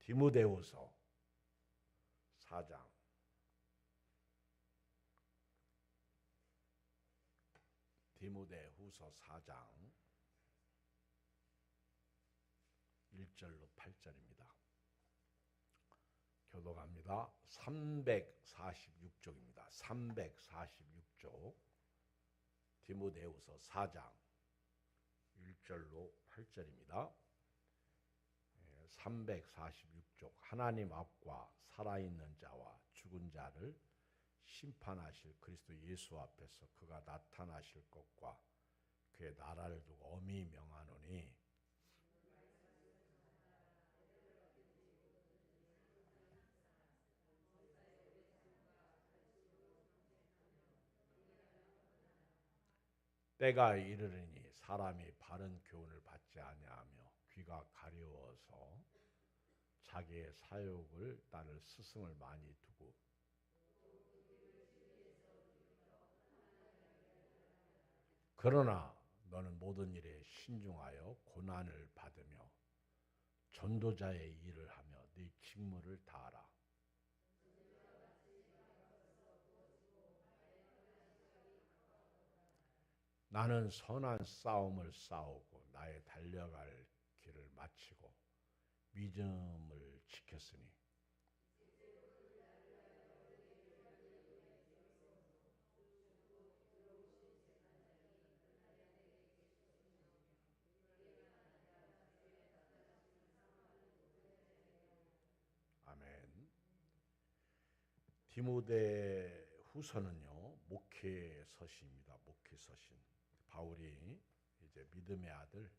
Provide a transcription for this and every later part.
디모데후서 4장 디모데후서 4장 1절로 8절입니다. 교독합니다. 346쪽입니다. 346쪽 디모데후서 4장 1절로 8절입니다. 346쪽 하나님 앞과 살아있는 자와 죽은 자를 심판하실 그리스도 예수 앞에서 그가 나타나실 것과 그의 나라를 두고 엄히 명하노니 때가 이르리니 사람이 바른 교훈을 받지 아니하며 귀가 가려워서 자기의 사욕을 따를 스승을 많이 두고 그러나 너는 모든 일에 신중하여 고난을 받으며 전도자의 일을 하며 네 직무를 다하라. 나는 선한 싸움을 싸우고 나의 달려갈 길을 마치고 믿음을 지켰으니 아멘. 디모데후서는요 목회 서신입니다. 목회 서신. 바울이 이제 믿음의 아들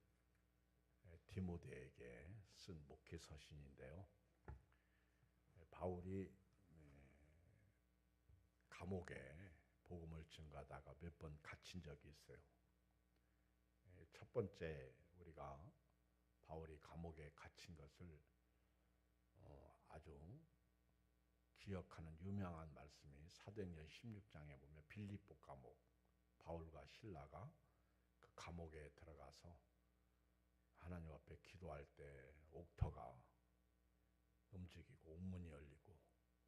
디모데에게 쓴 목회 서신인데요. 바울이 감옥에 복음을 전가하다가 몇 번 갇힌 적이 있어요. 첫 번째 우리가 바울이 감옥에 갇힌 것을 아주 기억하는 유명한 말씀이 사도행전 16장에 보면 빌립보 감옥, 바울과 실라가 그 감옥에 들어가서 하나님 앞에 기도할 때 옥터가 움직이고 옥문이 열리고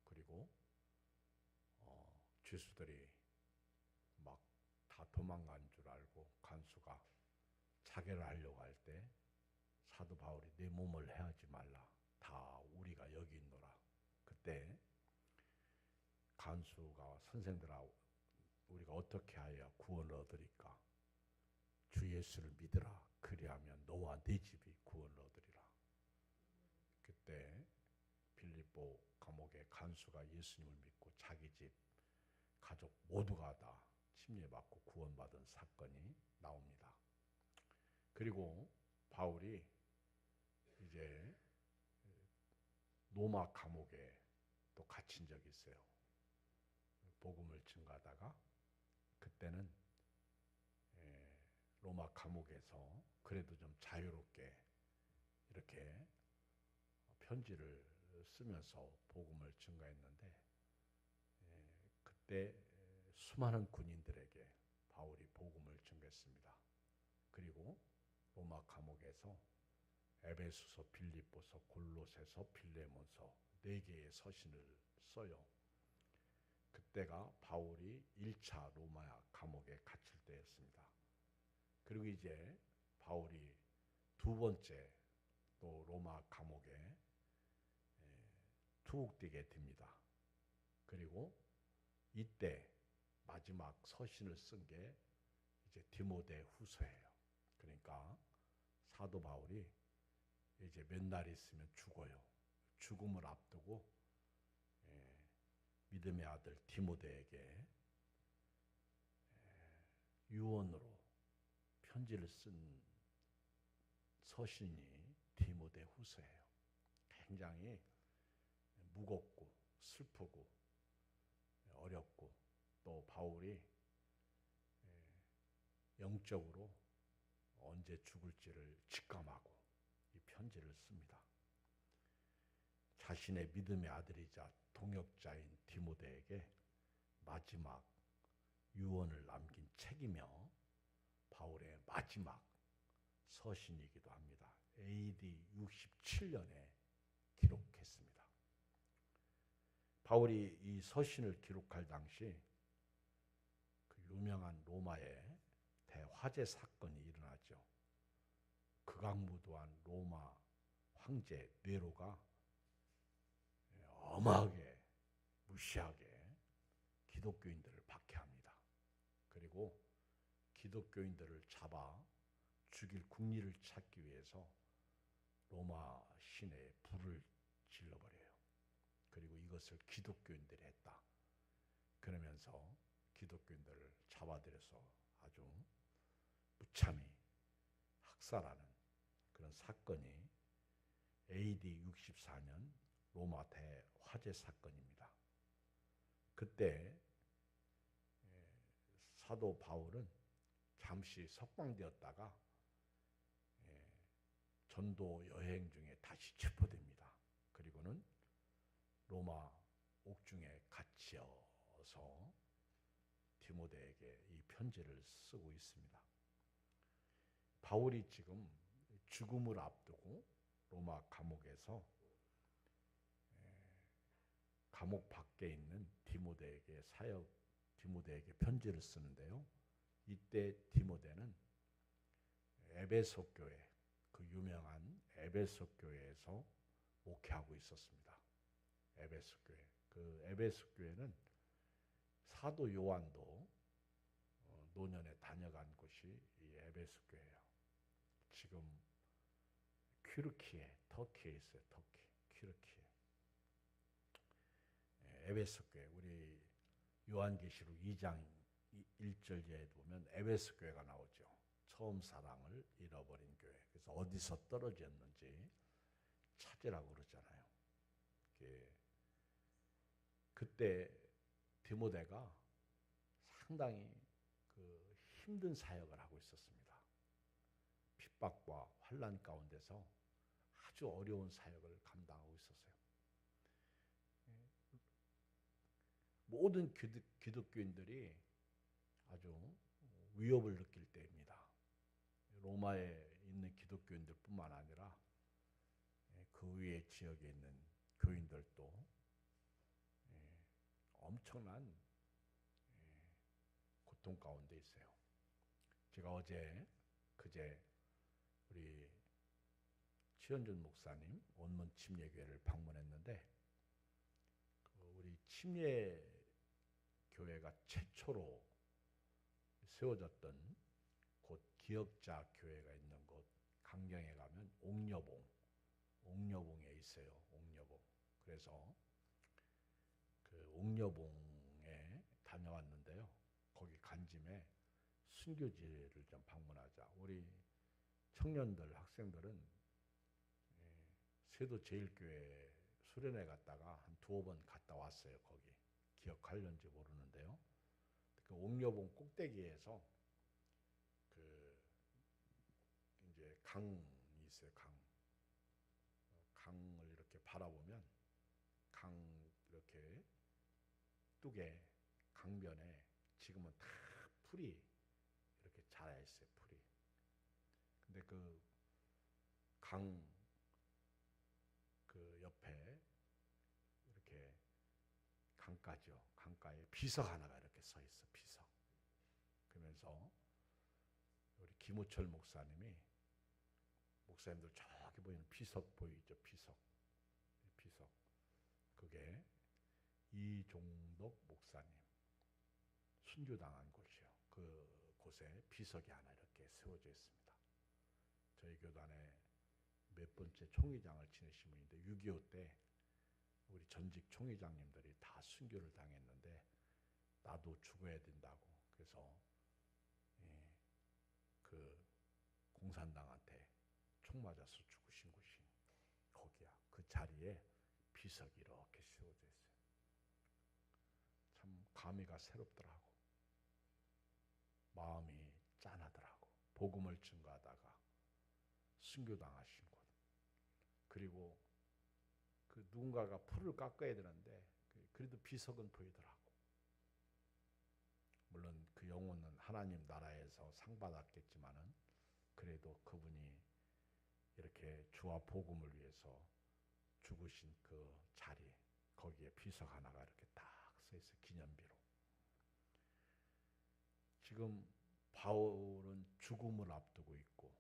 그리고 죄수들이 막 다 도망간 줄 알고 간수가 자결을 하려고 할 때 사도 바울이 내 몸을 해하지 말라. 다 우리가 여기 있노라. 그때 간수가 선생들아 우리가 어떻게 하여 구원을 얻으리까? 주 예수를 믿으라. 그리하면 너와 네 집이 구원을 얻으리라. 그때 빌립보 감옥의 간수가 예수님을 믿고 자기 집 가족 모두가 다 침례받고 구원받은 사건이 나옵니다. 그리고 바울이 이제 로마 감옥에 또 갇힌 적이 있어요. 복음을 전가하다가 그때는 로마 감옥에서 그래도 좀 자유롭게 이렇게 편지를 쓰면서 복음을 전가했는데 그때 수많은 군인들에게 바울이 복음을 전가했습니다. 그리고 로마 감옥에서 에베소서, 빌립보서, 골로새서, 빌레몬서 4개의 서신을 써요. 그때가 바울이 1차 로마 감옥에 갇힐 때였습니다. 그리고 이제 바울이 두 번째 또 로마 감옥에 투옥되게 됩니다. 그리고 이때 마지막 서신을 쓴 게 이제 디모데후서예요. 그러니까 사도 바울이 이제 몇 날 있으면 죽어요. 죽음을 앞두고 믿음의 아들 디모데에게 유언으로 편지를 쓴 서신이 디모데후서예요. 굉장히 무겁고 슬프고 어렵고 또 바울이 영적으로 언제 죽을지를 직감하고 이 편지를 씁니다. 자신의 믿음의 아들이자 동역자인 디모데에게 마지막 유언을 남긴 책이며 바울의 마지막 서신이기도 합니다. AD 67년에 기록 바울이 이 서신을 기록할 당시 그 유명한 로마의 대화재 사건이 일어나죠. 극악무도한 로마 황제 네로가 엄하게 무시하게 기독교인들을 박해합니다. 그리고 기독교인들을 잡아 죽일 국리를 찾기 위해서 로마 시내에 불을 질러버려요. 그리고 이것을 기독교인들이 했다. 그러면서 기독교인들을 잡아들여서 아주 무참히 학살하는 그런 사건이 AD 64년 로마 대화재 사건입니다. 그때 사도 바울은 잠시 석방되었다가 전도 여행 중에 다시 체포됩니다. 그리고는 로마 옥중에 갇혀서 디모데에게 이 편지를 쓰고 있습니다. 바울이 지금 죽음을 앞두고 로마 감옥에서 감옥 밖에 있는 디모데에게 편지를 쓰는데요. 이때 디모데는 에베소 교회, 그 유명한 에베소 교회에서 목회하고 있었습니다. 에베소 교회. 그 에베소 교회는 사도 요한도 노년에 다녀간 곳이 이 에베소 교회예요. 지금 튀르키예, 터키에 있어요. 터키, 튀르키예. 에베소 교회, 우리 요한계시록 2장 1절에 보면 에베소 교회가 나오죠. 처음 사랑을 잃어버린 교회. 그래서 어디서 떨어졌는지 찾으라고 그러잖아요. 그때 디모데가 상당히 그 힘든 사역을 하고 있었습니다. 핍박과 환난 가운데서 아주 어려운 사역을 감당하고 있었어요. 모든 기독교인들이 아주 위협을 느낄 때입니다. 로마에 있는 기독교인들뿐만 아니라 그 위에 지역에 있는 교인들도 엄청난 고통 가운데 있어요. 제가 그제 우리 최현준 목사님 원문 침례교회를 방문했는데 우리 침례교회가 최초로 세워졌던 곳 기역자 교회가 있는 곳 강경에 가면 옥녀봉에 있어요. 옥녀봉. 그래서 그 옥녀봉에 다녀왔는데요. 거기 간 짐에 순교지를 좀 방문하자. 우리 청년들, 학생들은 세도제일교회 수련회 갔다가 한 2번 갔다 왔어요. 거기 기억할런지 모르는데요. 그 옥녀봉 꼭대기에서 그 이제 강이 있어요. 강을 이렇게 바라보면 강 이렇게 뚝에 강변에 지금은 다 풀이 이렇게 자라 있어요. 풀이. 근데 그 옆에 이렇게 강가에 비석 하나가 이렇게 서 있어. 비석. 그러면서 우리 김우철 목사님들 저기 보이는 비석 보이죠? 비석. 그게 이종덕 목사님 순교당한 곳이요. 그 곳에 비석이 하나 이렇게 세워져 있습니다. 저희 교단에 몇 번째 총회장을 지내신 분인데 6.25 때 우리 전직 총회장님들이 다 순교를 당했는데 나도 죽어야 된다고 그래서 그 공산당한테 총 맞아서 죽으신 곳이 거기야. 그 자리에 비석이 이렇게 세워져 있어요. 참 감회가 새롭더라고. 마음이 짠하더라고. 복음을 증거하다가 순교당하신 곳. 그리고 그 누군가가 풀을 깎아야 되는데 그래도 비석은 보이더라고. 물론 그 영혼은 하나님 나라에서 상 받았겠지만은 그래도 그분이 이렇게 주와 복음을 위해서 죽으신 그 자리 거기에 비석 하나가 이렇게 딱 서 있어 기념비로. 지금 바울은 죽음을 앞두고 있고,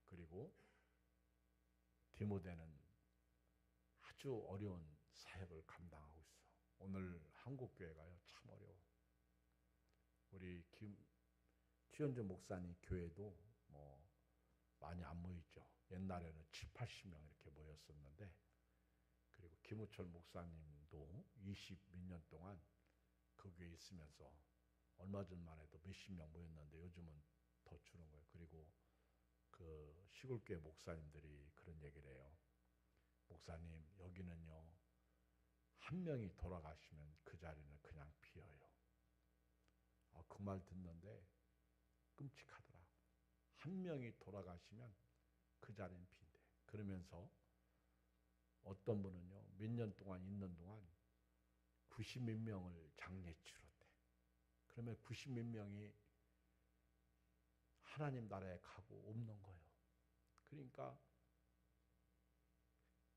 그리고 디모데는 아주 어려운 사역을 감당하고 있어. 오늘 한국 교회가요 참 어려워. 우리 최현주 목사님 교회도 뭐 많이 안 모이죠. 옛날에는 7, 80명 이렇게 모였었는데, 그리고 김우철 목사님도 20 몇 년 동안 그 교회에 있으면서 얼마 전만 해도 몇십 명 모였는데 요즘은 더 주는 거예요. 그리고 그 시골교회 목사님들이 그런 얘기를 해요. 목사님, 여기는요 한 명이 돌아가시면 그 자리는 그냥 비어요. 그 말 듣는데 끔찍하더라. 한 명이 돌아가시면 그 자리는 빈대. 그러면서 어떤 분은요 몇 년 동안 있는 동안 90몇 명을 장례 치렀대. 그러면 90몇 명이 하나님 나라에 가고 없는 거예요. 그러니까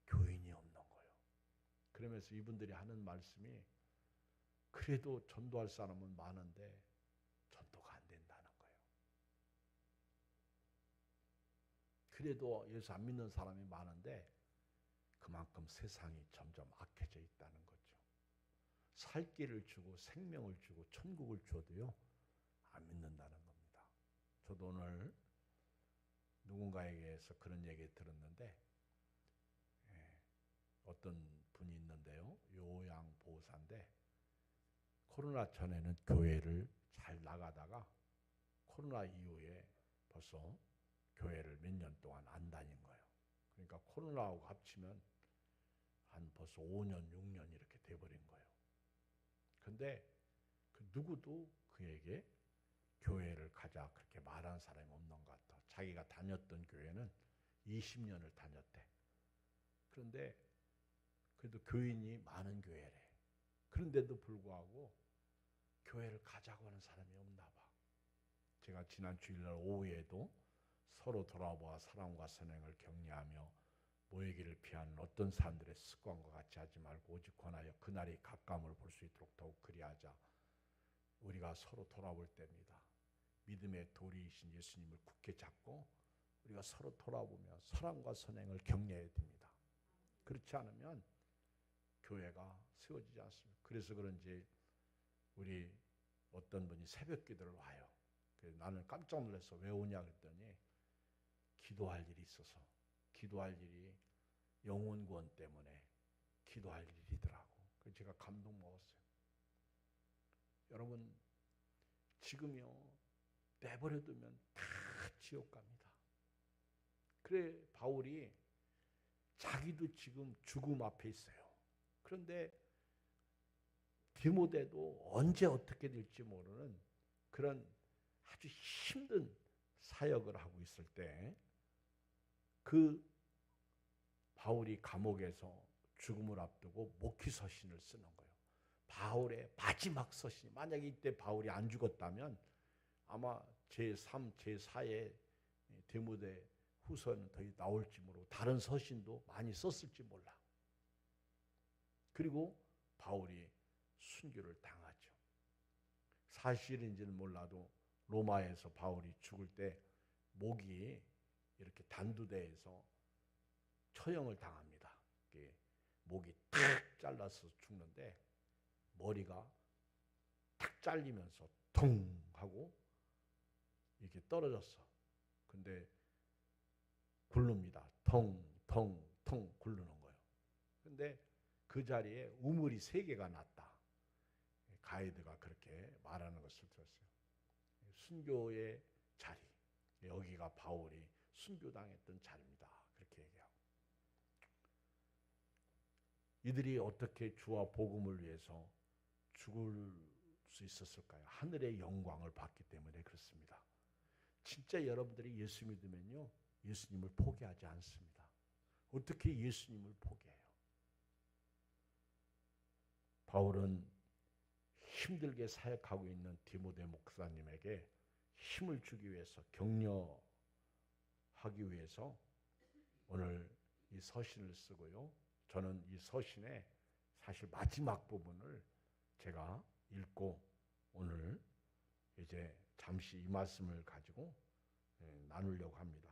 교인이 없는 거예요. 그러면서 이분들이 하는 말씀이, 그래도 전도할 사람은 많은데 전도가 안 된다는 거예요. 그래도 예수 안 믿는 사람이 많은데 그만큼 세상이 점점 악해져 있다는 거죠. 살 길을 주고 생명을 주고 천국을 줘도요 안 믿는다는 겁니다. 저도 오늘 누군가에게서 그런 얘기 들었는데, 어떤 분이 있는데요, 요양보호사인데 코로나 전에는 교회를 잘 나가다가 코로나 이후에 벌써 교회를 몇 년 동안 안 다닌 거예요. 그러니까 코로나하고 합치면 한 벌써 5년, 6년 이렇게 돼버린 거예요. 근데 그 누구도 그에게 교회를 가자 그렇게 말하는 사람이 없는 것 같아. 자기가 다녔던 교회는 20년을 다녔대. 그런데 그래도 교인이 많은 교회래. 그런데도 불구하고 교회를 가자고 하는 사람이 없나 봐. 제가 지난 주일날 오후에도 서로 돌아보아 사랑과 선행을 격려하며 모이기를 피하는 어떤 사람들의 습관과 같이 하지 말고 오직 권하여 그날이 가까움을 볼 수 있도록 더욱 그리하자. 우리가 서로 돌아볼 때입니다. 믿음의 도리이신 예수님을 굳게 잡고 우리가 서로 돌아보며 사랑과 선행을 격려해야 됩니다. 그렇지 않으면 교회가 세워지지 않습니다. 그래서 그런지 우리 어떤 분이 새벽 기도를 와요. 나는 깜짝 놀라서 왜 오냐 그랬더니 기도할 일이 있어서, 기도할 일이 영혼 구원 때문에 기도할 일이더라고. 그래서 제가 감동 먹었어요. 여러분, 지금요 내버려 두면 다 지옥 갑니다. 그래 바울이 자기도 지금 죽음 앞에 있어요. 그런데 디모데도 언제 어떻게 될지 모르는 그런 아주 힘든 사역을 하고 있을 때 그 바울이 감옥에서 죽음을 앞두고 목회 서신을 쓰는 거예요. 바울의 마지막 서신. 만약에 이때 바울이 안 죽었다면 아마 제3, 제4의 디모데 후서는 더 나올지 모르고 다른 서신도 많이 썼을지 몰라. 그리고 바울이 순교를 당하죠. 사실인지는 몰라도 로마에서 바울이 죽을 때 목이 이렇게 단두대에서 처형을 당합니다. 목이 탁 잘라서 죽는데 머리가 탁 잘리면서 통 하고 이렇게 떨어졌어. 근데 굴릅니다. 통, 통, 통 굴르는 거예요. 근데 그 자리에 우물이 3개가 났다. 가이드가 그렇게 말하는 것을 들었어요. 순교의 자리. 여기가 바울이 순교당했던 자리입니다. 그렇게 얘기하고. 이들이 어떻게 주와 복음을 위해서 죽을 수 있었을까요? 하늘의 영광을 받기 때문에 그렇습니다. 진짜 여러분들이 예수 믿으면요, 예수님을 포기하지 않습니다. 어떻게 예수님을 포기해요? 바울은 힘들게 사역하고 있는 디모데 목사님에게 힘을 주기 위해서, 격려하기 위해서 오늘 이 서신을 쓰고요. 저는 이 서신에 사실 마지막 부분을 제가 읽고 오늘 이제 잠시 이 말씀을 가지고 나누려고 합니다.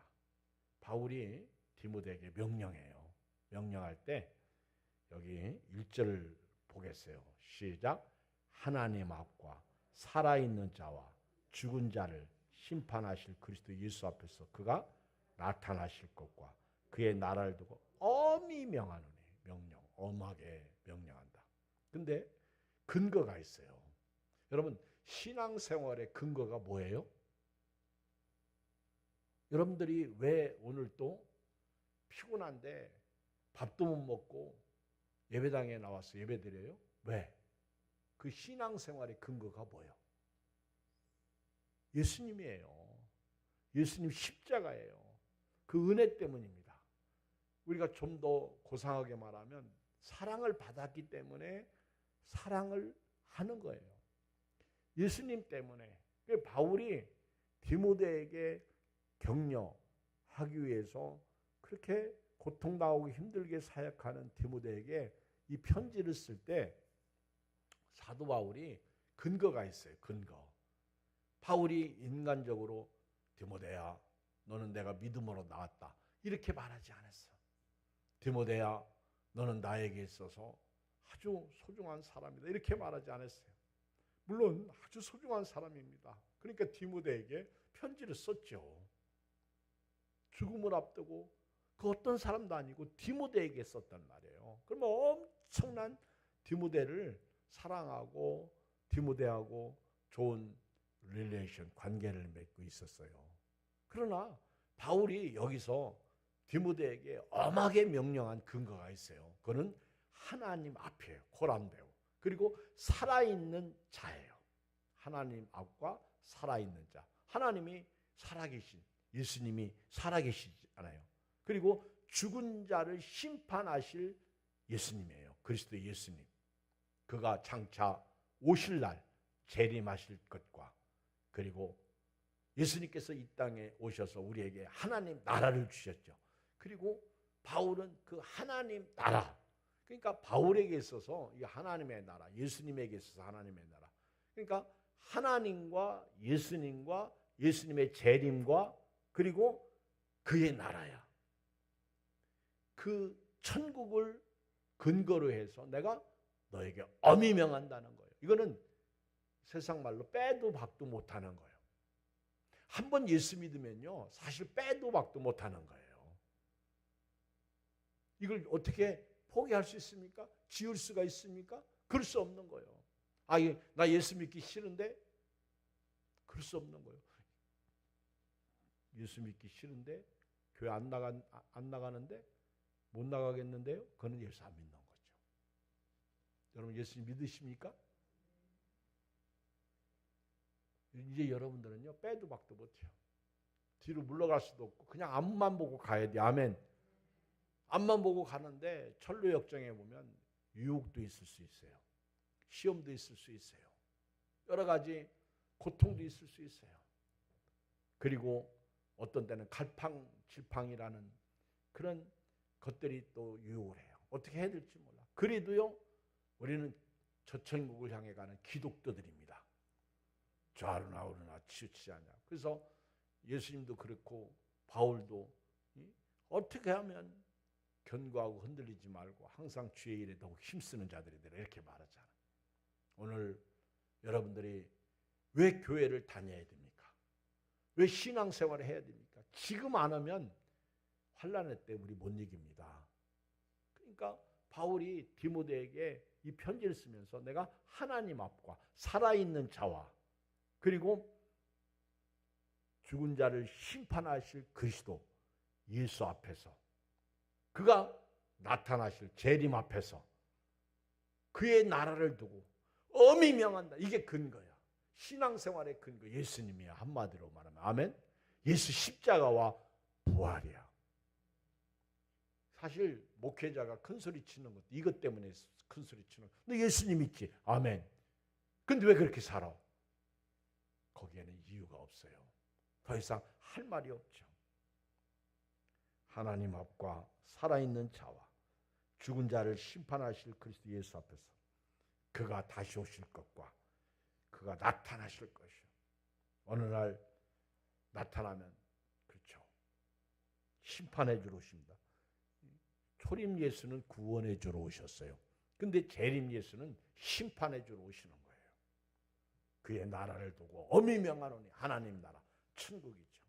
바울이 디모데에게 명령해요. 명령할 때 여기 1절 보겠어요. 시작. 하나님 앞과 살아있는 자와 죽은 자를 심판하실 그리스도 예수 앞에서 그가 나타나실 것과 그의 나라를 두고 엄히 명하노니. 명령, 엄하게 명령한다. 근데 근거가 있어요. 여러분, 신앙생활의 근거가 뭐예요? 여러분들이 왜 오늘 또 피곤한데 밥도 못 먹고 예배당에 나와서 예배드려요? 왜? 그 신앙생활의 근거가 뭐예요? 예수님이에요. 예수님 십자가예요. 그 은혜 때문입니다. 우리가 좀 더 고상하게 말하면 사랑을 받았기 때문에 사랑을 하는 거예요. 예수님 때문에. 바울이 디모데에게 격려하기 위해서 그렇게 고통당하고 힘들게 사역하는 디모데에게 이 편지를 쓸 때 사도 바울이 근거가 있어요. 근거. 바울이 인간적으로 디모데야, 너는 내가 믿음으로 나왔다. 이렇게 말하지 않았어. 디모데야, 너는 나에게 있어서 아주 소중한 사람이다. 이렇게 말하지 않았어요. 물론 아주 소중한 사람입니다. 그러니까 디모데에게 편지를 썼죠. 죽음을 앞두고 그 어떤 사람도 아니고 디모데에게 썼단 말이에요. 그러면 엄청난 디모데를 사랑하고 디모데하고 좋은 릴레이션, 관계를 맺고 있었어요. 그러나 바울이 여기서 디모데에게 엄하게 명령한 근거가 있어요. 그거는 하나님 앞이에요. 고란배우. 그리고 살아있는 자예요. 하나님 앞과 살아있는 자. 하나님이 살아계신, 예수님이 살아계시잖아요. 그리고 죽은 자를 심판하실 예수님이에요. 그리스도 예수님. 그가 장차 오실 날 재림하실 것과 그리고 예수님께서 이 땅에 오셔서 우리에게 하나님 나라를 주셨죠. 그리고 바울은 그 하나님 나라, 그러니까 바울에게 있어서 이 하나님의 나라, 예수님에게 있어서 하나님의 나라, 그러니까 하나님과 예수님과 예수님의 재림과 그리고 그의 나라야. 그 천국을 근거로 해서 내가 너에게 엄히 명한다는 거예요. 이거는 세상 말로 빼도 박도 못하는 거예요. 한 번 예수 믿으면요, 사실 빼도 박도 못하는 거예요. 이걸 어떻게 포기할 수 있습니까? 지울 수가 있습니까? 그럴 수 없는 거예요. 나 예수 믿기 싫은데? 그럴 수 없는 거예요. 예수 믿기 싫은데? 교회 안 나가는데? 못 나가겠는데요? 그거는 예수 안 믿는 거죠. 여러분 예수 믿으십니까? 이제 여러분들은요, 빼도 박도 못해요. 뒤로 물러갈 수도 없고 그냥 앞만 보고 가야 돼. 아멘. 앞만 보고 가는데 철로 역정에 보면 유혹도 있을 수 있어요. 시험도 있을 수 있어요. 여러 가지 고통도 있을 수 있어요. 그리고 어떤 때는 갈팡질팡이라는 그런 것들이 또 유혹을 해요. 어떻게 해야 될지 몰라. 그래도요, 우리는 저 천국을 향해 가는 기독도들입니다. 좌우나 우르나 치우치지 않냐. 그래서 예수님도 그렇고 바울도 어떻게 하면 견고하고 흔들리지 말고 항상 주의 일에 더욱 힘쓰는 자들이더라 이렇게 말하잖아. 오늘 여러분들이 왜 교회를 다녀야 됩니까? 왜 신앙생활을 해야 됩니까? 지금 안 하면 환난의 때 우리 못 이깁니다. 그러니까 바울이 디모데에게 이 편지를 쓰면서 내가 하나님 앞과 살아있는 자와 그리고 죽은 자를 심판하실 그리스도 예수 앞에서 그가 나타나실 재림 앞에서 그의 나라를 두고 엄히 명한다. 이게 근거야. 신앙생활의 근거 예수님이야. 한마디로 말하면 아멘. 예수 십자가와 부활이야. 사실 목회자가 큰소리 치는 것도 이것 때문에 큰소리 치는 거야. 너 예수님 믿지? 아멘. 근데 왜 그렇게 살아? 거기에는 이유가 없어요. 더 이상 할 말이 없죠. 하나님 앞과 살아있는 자와 죽은 자를 심판하실 그리스도 예수 앞에서 그가 다시 오실 것과 그가 나타나실 것이요. 어느 날 나타나면 그렇죠. 심판해 주러 오십니다. 초림 예수는 구원해 주러 오셨어요. 근데 재림 예수는 심판해 주러 오시는 거예요. 그의 나라를 두고 엄히 명하노니 하나님 나라 천국이죠.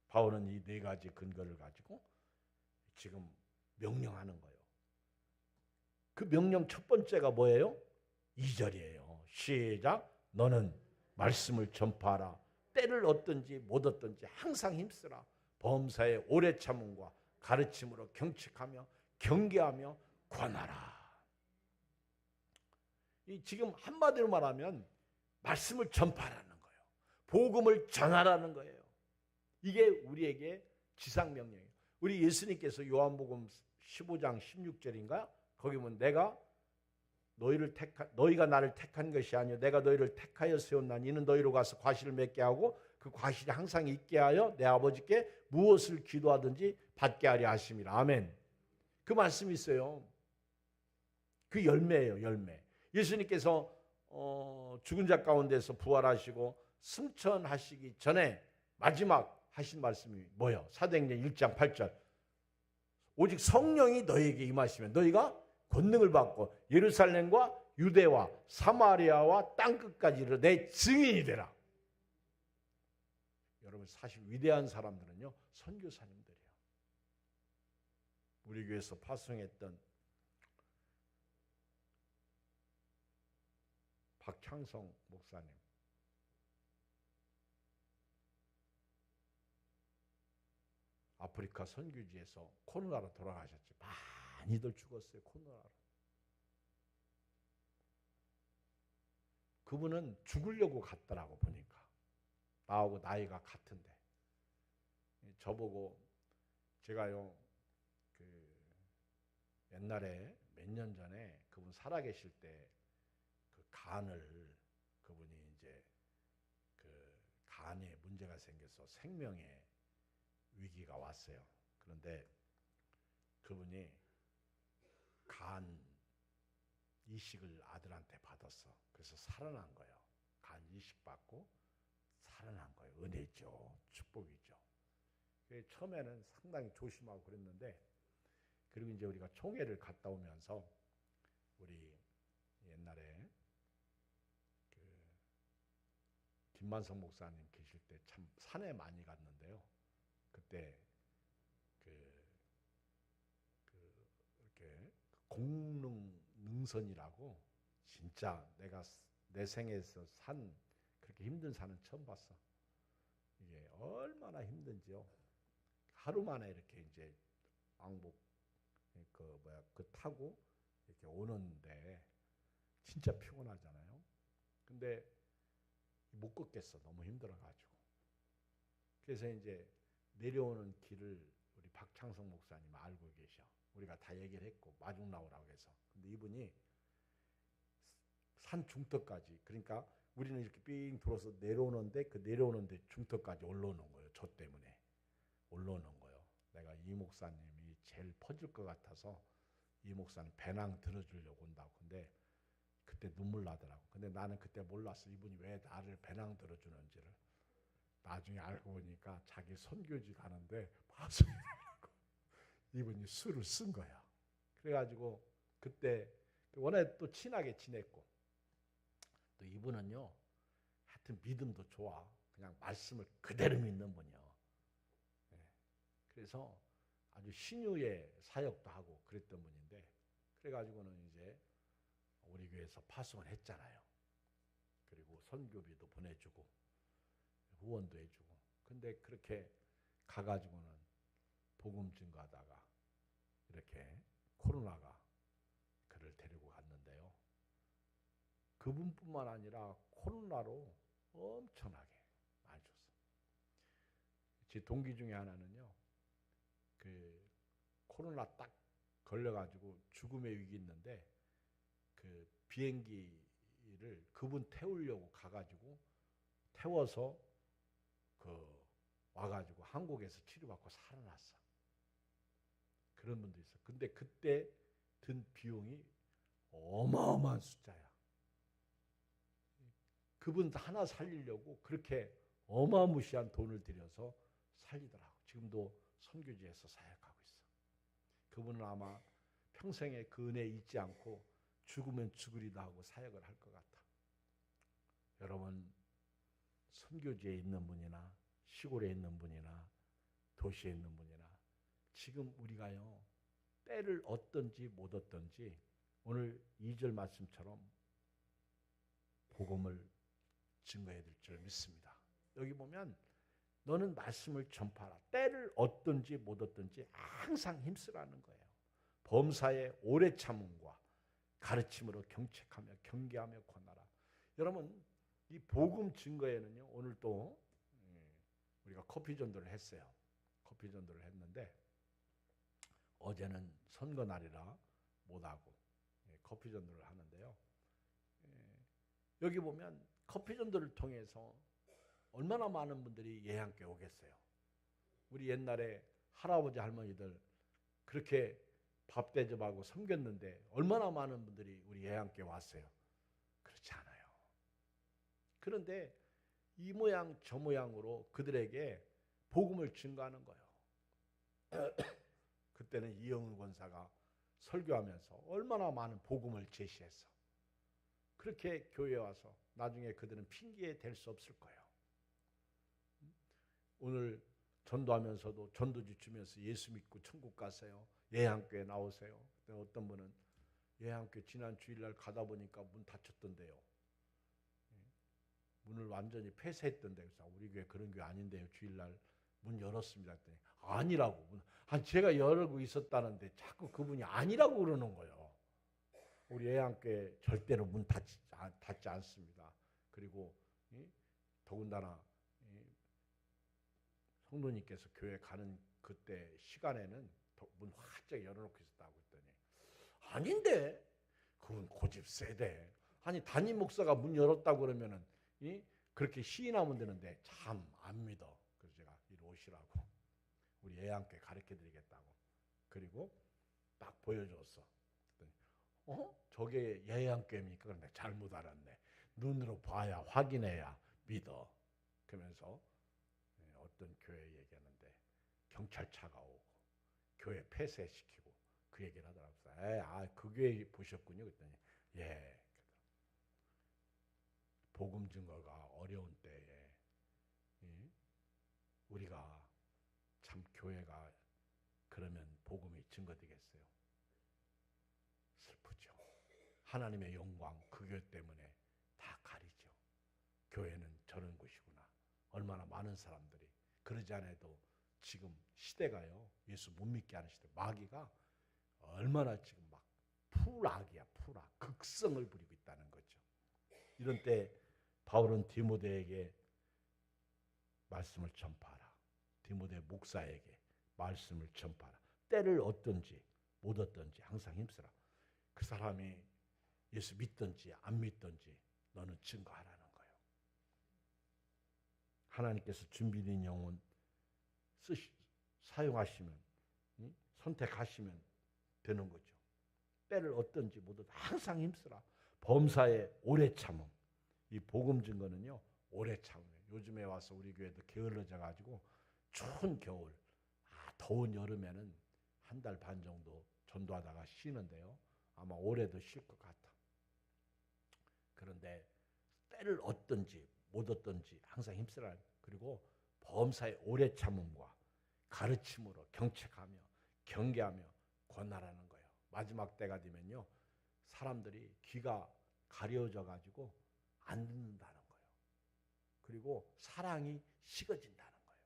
바울은 이 네 가지 근거를 가지고 지금 명령하는 거예요. 그 명령 첫 번째가 뭐예요? 2절이에요. 시작. 너는 말씀을 전파하라. 때를 얻든지 못 얻든지 항상 힘쓰라. 범사의 오래 참음과 가르침으로 경책하며 경계하며 권하라. 이 지금 한마디로 말하면 말씀을 전파하라는 거예요. 복음을 전하라는 거예요. 이게 우리에게 지상명령이에요. 우리 예수님께서 요한복음 15장 16절인가? 거기 보면 너희가 나를 택한 것이 아니요 내가 너희를 택하여 세웠나니 이는 너희로 가서 과실을 맺게 하고 그 과실이 항상 있게 하여 내 아버지께 무엇을 기도하든지 받게 하려 하심이라. 아멘. 그 말씀이 있어요. 그 열매예요. 열매. 예수님께서 죽은 자 가운데서 부활하시고 승천하시기 전에 마지막 하신 말씀이 뭐예요? 사도행전 1장 8절. 오직 성령이 너희에게 임하시면 너희가 권능을 받고 예루살렘과 유대와 사마리아와 땅끝까지 이르러 내 증인이 되라. 여러분 사실 위대한 사람들은요 선교사님들이에요. 우리 교회에서 파송했던 박창성 목사님, 아프리카 선교지에서 코로나로 돌아가셨죠. 많이들 죽었어요. 코로나로. 그분은 죽으려고 갔더라고 보니까. 나하고 나이가 같은데. 저보고 제가요 옛날에 몇 년 전에 그분 살아계실 때 그 간을 그분이 이제 그 간에 문제가 생겨서 생명의 위기가 왔어요. 그런데 그분이 간 이식을 아들한테 받았어. 그래서 살아난 거예요. 간 이식 받고 살아난 거예요. 은혜죠. 축복이죠. 처음에는 상당히 조심하고 그랬는데 그리고 이제 우리가 총회를 갔다 오면서 우리 옛날에 그 김만성 목사님 계실 때 참 산에 많이 갔는데요. 그때 이렇게 공릉능선이라고 진짜 내가 내 생에서 산 그렇게 힘든 산은 처음 봤어. 이게 얼마나 힘든지요. 하루 만에 이렇게 이제 왕복 그 타고 이렇게 오는데 진짜 피곤하잖아요. 근데 못 걷겠어. 너무 힘들어가지고. 그래서 이제 내려오는 길을 우리 박창성 목사님 알고 계셔. 우리가 다 얘기를 했고 마중 나오라고 해서. 근데 이분이 산 중턱까지, 그러니까 우리는 이렇게 삥 돌아서 내려오는데 그 내려오는데 중턱까지 올라오는 거예요. 저 때문에 올라오는 거예요. 내가 이 목사님이 제일 퍼질 것 같아서 이 목사님 배낭 들어주려고 온다고. 근데 그때 눈물 나더라고. 근데 나는 그때 몰랐어. 이분이 왜 나를 배낭 들어주는지를. 나중에 알고 보니까 자기 선교지 가는데 파송이라고 이분이 술을 쓴 거야. 그래가지고 그때 원래 또 친하게 지냈고 또 이분은요 하여튼 믿음도 좋아. 그냥 말씀을 그대로 믿는 분이요. 그래서 아주 신유의 사역도 하고 그랬던 분인데 그래가지고는 이제 우리 교회에서 파송을 했잖아요. 그리고 선교비도 보내주고 후원도 해주고. 근데 그렇게 가가지고는 복음 증거하다가 이렇게 코로나가 그를 데리고 갔는데요. 그분뿐만 아니라 코로나로 엄청나게 많이 줬어요. 제 동기 중에 하나는요. 그 코로나 딱 걸려가지고 죽음의 위기 있는데 그 비행기를 그분 태우려고 가가지고 태워서 와가지고 한국에서 치료받고 살아났어. 그런 분도 있어. 근데 그때 든 비용이 어마어마한 숫자야. 그분 하나 살리려고 그렇게 어마무시한 돈을 들여서 살리더라고. 지금도 선교지에서 사역하고 있어. 그분은 아마 평생에 그 은혜 잊지 않고 죽으면 죽으리다 하고 사역을 할 것 같아. 여러분, 선교지에 있는 분이나 시골에 있는 분이나 도시에 있는 분이나 지금 우리가요, 때를 얻든지 못 얻든지 오늘 2절 말씀처럼 복음을 증거해야 될 줄 믿습니다. 여기 보면 너는 말씀을 전파하라. 때를 얻든지 못 얻든지 항상 힘쓰라는 거예요. 범사의 오래 참음과 가르침으로 경책하며 경계하며 권하라. 여러분, 이 복음 증거에는요, 오늘 또 우리가 커피 전도를 했어요. 커피 전도를 했는데 어제는 선거 날이라 못하고 커피 전도를 하는데요. 여기 보면 커피 전도를 통해서 얼마나 많은 분들이 예양교회 오겠어요. 우리 옛날에 할아버지 할머니들 그렇게 밥 대접하고 섬겼는데 얼마나 많은 분들이 우리 예양교회 왔어요. 그렇지 않아요. 그런데 이 모양 저 모양으로 그들에게 복음을 증거하는 거예요. 그때는 이영훈 권사가 설교하면서 얼마나 많은 복음을 제시했어. 그렇게 교회에 와서 나중에 그들은 핑계 댈 수 없을 거예요. 오늘 전도하면서도 전도지 주면서 예수 믿고 천국 가세요. 예양교회 나오세요. 어떤 분은 예양교회 지난 주일날 가다 보니까 문 닫혔던데요. 문을 완전히 폐쇄했던데 그래서 우리 교회 그런 교회 아닌데요. 주일날 문 열었습니다. 했더니 아니라고. 제가 열고 있었다는데 자꾸 그분이 아니라고 그러는 거예요. 우리 예양교회 절대로 문 닫지 않습니다. 그리고 더군다나 성도님께서 교회 가는 그때 시간에는 문 활짝 열어놓고 있었다고 했더니 아닌데 그분 고집 세대. 아니 담임 목사가 문 열었다고 그러면은 그렇게 시인하면 되는데 참 안 믿어. 그래서 제가 이리 오시라고 우리 예양교회 가르쳐드리겠다고. 그리고 딱 보여줬어. 저게 예양교회입니까? 그런데 잘못 알았네. 눈으로 봐야 확인해야 믿어. 그러면서 어떤 교회 얘기하는데 경찰차가 오고 교회 폐쇄시키고 그 얘기를 하더라고요. 그 교회 보셨군요. 그랬더니 예. 복음 증거가 어려운 때에 우리가 참 교회가 그러면 복음이 증거되겠어요? 슬프죠. 하나님의 영광 그 교회 때문에 다 가리죠. 교회는 저런 곳이구나. 얼마나 많은 사람들이 그러지 않아도 지금 시대가요. 예수 못 믿게 하는 시대. 마귀가 얼마나 지금 막 풀악이야. 풀악. 극성을 부리고 있다는 거죠. 이런 때 바울은 디모데에게 말씀을 전파하라. 디모데 목사에게 말씀을 전파하라. 때를 얻든지 못 얻든지 항상 힘쓰라. 그 사람이 예수 믿든지 안 믿든지 너는 증거하라는 거예요. 하나님께서 준비된 영혼 사용하시면 선택하시면 되는 거죠. 때를 얻든지 못 얻든지 항상 힘쓰라. 범사에 오래 참음. 이 복음 증거는요. 오래 참음이에요. 요즘에 와서 우리 교회도 게을러져 가지고 추운 겨울, 더운 여름에는 한 달 반 정도 전도하다가 쉬는데요. 아마 올해도 쉴 것 같아. 그런데 때를 얻든지 못 얻든지 항상 힘쓰라. 그리고 범사의 오래 참음과 가르침으로 경책하며 경계하며 권하라는 거예요. 마지막 때가 되면요. 사람들이 귀가 가려져 가지고 안 듣는다는 거예요. 그리고 사랑이 식어진다는 거예요.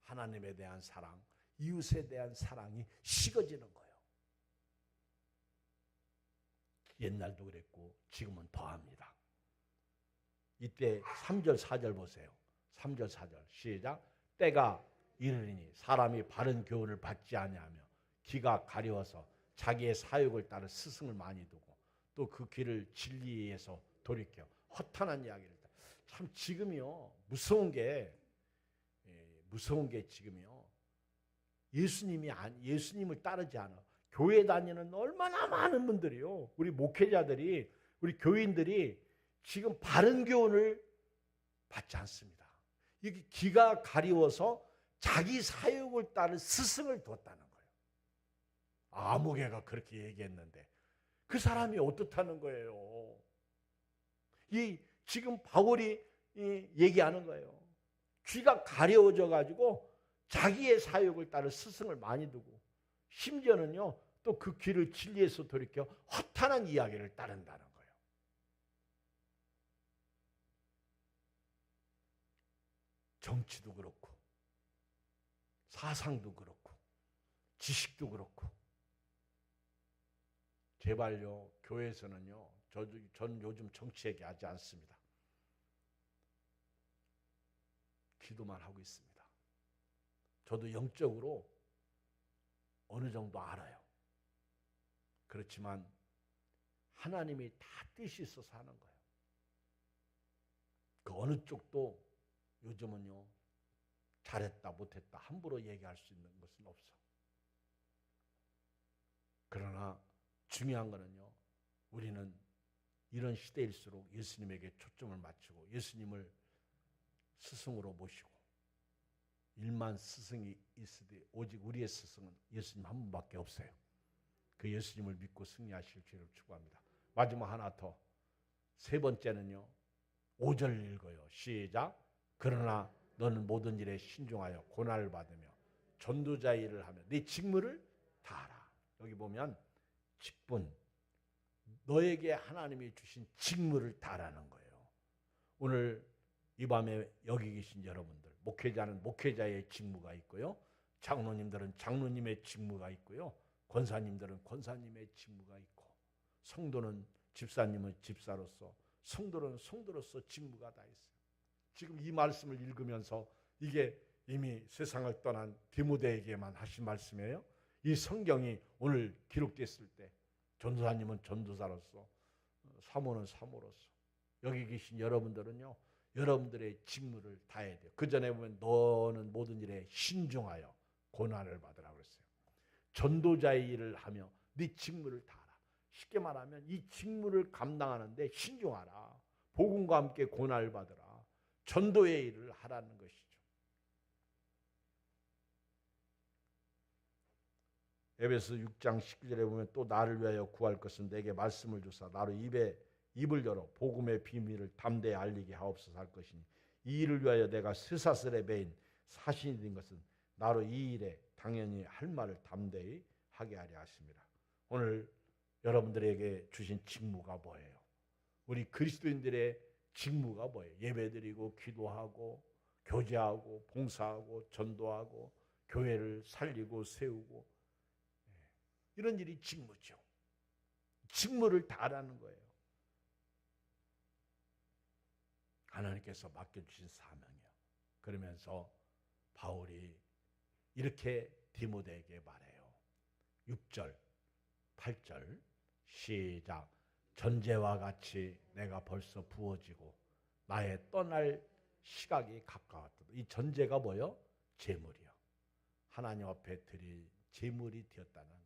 하나님에 대한 사랑, 이웃에 대한 사랑이 식어지는 거예요. 옛날도 그랬고 지금은 더합니다. 이때 3절 4절 보세요. 3절 4절 시작. 때가 이르리니 사람이 바른 교훈을 받지 아니하며 귀가 가려워서 자기의 사욕을 따라 스승을 많이 두고 또 그 귀를 진리에서 돌이켜 허탄한 이야기를 참 지금이요 무서운 게 지금이요 예수님을 따르지 않아. 교회 다니는 얼마나 많은 분들이요. 우리 목회자들이, 우리 교인들이 지금 바른 교훈을 받지 않습니다. 이게 기가 가리워서 자기 사욕을 따른 스승을 뒀다는 거예요. 아무개가 그렇게 얘기했는데 그 사람이 어떻다는 거예요. 지금 바울이 얘기하는 거예요. 귀가 가려워져 가지고 자기의 사욕을 따른 스승을 많이 두고 심지어는요 또 그 귀를 진리에서 돌이켜 허탄한 이야기를 따른다는 거예요. 정치도 그렇고 사상도 그렇고 지식도 그렇고. 제발요, 교회에서는요, 전 요즘 정치 얘기하지 않습니다. 기도만 하고 있습니다. 저도 영적으로 어느 정도 알아요. 그렇지만 하나님이 다 뜻이 있어서 하는 거예요. 그 어느 쪽도 요즘은요, 잘했다 못했다 함부로 얘기할 수 있는 것은 없어. 그러나 중요한 거는요, 우리는 이런 시대일수록 예수님에게 초점을 맞추고 예수님을 스승으로 모시고, 일만 스승이 있으되 오직 우리의 스승은 예수님 한 분밖에 없어요. 그 예수님을 믿고 승리하실 주를 축복합니다. 마지막 하나 더, 세 번째는요, 5절 읽어요. 시작. 그러나 너는 모든 일에 신중하여 고난을 받으며 전도자 일을 하며 네 직무를 다하라. 여기 보면 직분, 너에게 하나님이 주신 직무를 다하라는 거예요. 오늘 이 밤에 여기 계신 여러분들, 목회자는 목회자의 직무가 있고요, 장로님들은 장로님의 직무가 있고요, 권사님들은 권사님의 직무가 있고, 성도는 집사님은 집사로서, 성도는 성도로서 직무가 다 있어요. 지금 이 말씀을 읽으면서 이게 이미 세상을 떠난 디모데에게만 하신 말씀이에요. 이 성경이 오늘 기록됐을 때 전도사님은 전도사로서, 사모는 사모로서, 여기 계신 여러분들은요, 여러분들의 직무를 다해야 돼요. 그 전에 보면 너는 모든 일에 신중하여 고난을 받으라고 그랬어요. 전도자의 일을 하며 네 직무를 다하라. 쉽게 말하면 이 직무를 감당하는데 신중하라. 복음과 함께 고난을 받으라. 전도의 일을 하라는 것이죠. 에베소 6장 19절에 보면 또 나를 위하여 구할 것은 내게 말씀을 주사 나로 입을 열어 복음의 비밀을 담대히 알리게 하옵소서 할 것이니 이 일을 위하여 내가 쇠사슬에 매인 사신이 된 것은 나로 이 일에 당연히 할 말을 담대히 하게 하려 하십니다. 오늘 여러분들에게 주신 직무가 뭐예요? 우리 그리스도인들의 직무가 뭐예요? 예배드리고 기도하고 교제하고 봉사하고 전도하고 교회를 살리고 세우고, 이런 일이 직무죠. 직무를 다하라는 거예요. 하나님께서 맡겨주신 사명이요. 그러면서 바울이 이렇게 디모데에게 말해요. 6절, 8절 시작. 전제와 같이 내가 벌써 부어지고 나의 떠날 시각이 가까웠다. 이 전제가 뭐요? 제물이요. 하나님 앞에 드릴 제물이 되었다는 거예요.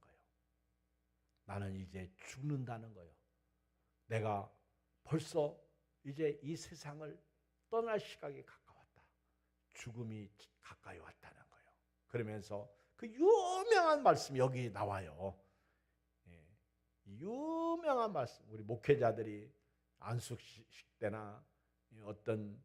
나는 이제 죽는다는 거예요. 내가 벌써 이제 이 세상을 떠날 시각이 가까웠다. 죽음이 가까이 왔다는 거예요. 그러면서 그 유명한 말씀이 여기 나와요. 유명한 말씀, 우리 목회자들이 안숙식 때나 어떤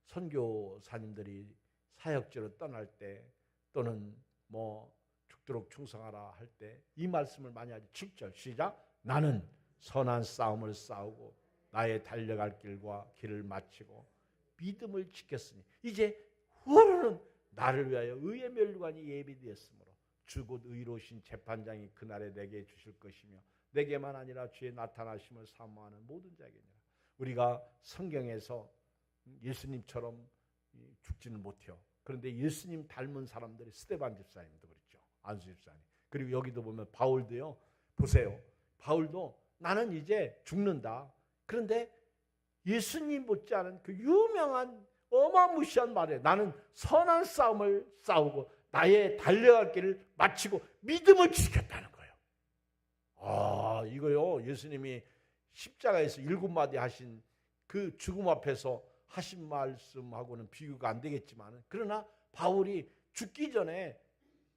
선교사님들이 사역지로 떠날 때, 또는 뭐 죽도록 충성하라 할 때 이 말씀을 많이 하죠. 7절 시작. 나는 선한 싸움을 싸우고 나의 달려갈 길을 마치고 믿음을 지켰으니 이제 후로는 나를 위하여 의의 면류관이 예비되었으므로 주 곧 의로우신 재판장이 그날에 내게 주실 것이며 내게만 아니라 주의 나타나심을 사모하는 모든 자에게니라. 우리가 성경에서 예수님처럼 죽지는 못해요. 그런데 예수님 닮은 사람들이 스데반 집사님도 그렇죠. 안수 집사님. 그리고 여기도 보면 바울도요. 보세요. 바울도 나는 이제 죽는다. 그런데 예수님 못지않은 그 유명한 어마무시한 말에 나는 선한 싸움을 싸우고 나의 달려갈 길을 마치고 믿음을 지켰다는 거예요. 아, 이거요. 예수님이 십자가에서 7마디 하신 그 죽음 앞에서 하신 말씀하고는 비교가 안 되겠지만, 그러나 바울이 죽기 전에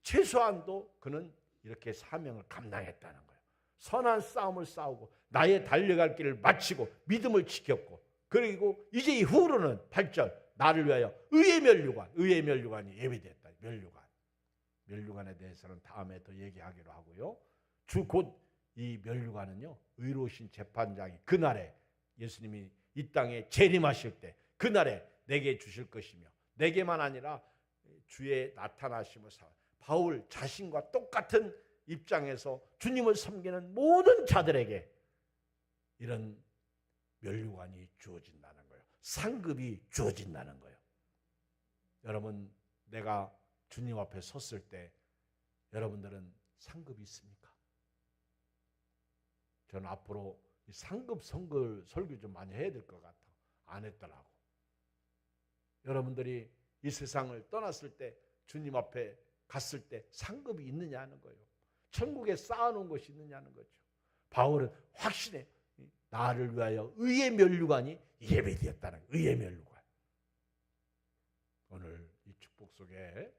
최소한도 그는 이렇게 사명을 감당했다는 거예요. 선한 싸움을 싸우고 나의 달려갈 길을 마치고 믿음을 지켰고, 그리고 이제 이후로는 8절 나를 위하여 의의 면류관이 예비됐다. 면류관에 대해서는 다음에 더 얘기하기로 하고요. 주 곧 이 면류관은요, 의로우신 재판장이 그날에 예수님이 이 땅에 재림하실 때 그날에 내게 주실 것이며, 내게만 아니라 주의 나타나심을 바울 자신과 똑같은 입장에서 주님을 섬기는 모든 자들에게 이런 면류관이 주어진다는 거예요. 상급이 주어진다는 거예요. 여러분, 내가 주님 앞에 섰을 때 여러분들은 상급이 있습니까? 저는 앞으로 상급 설교 좀 많이 해야 될 것 같아. 안 했더라고. 여러분들이 이 세상을 떠났을 때, 주님 앞에 갔을 때 상급이 있느냐는 거예요. 천국에 쌓아놓은 것이 있느냐는 거죠. 바울은 확신해. 나를 위하여 의의 면류관이 예배되었다는 거예요. 의의 면류관. 오늘 이 축복 속에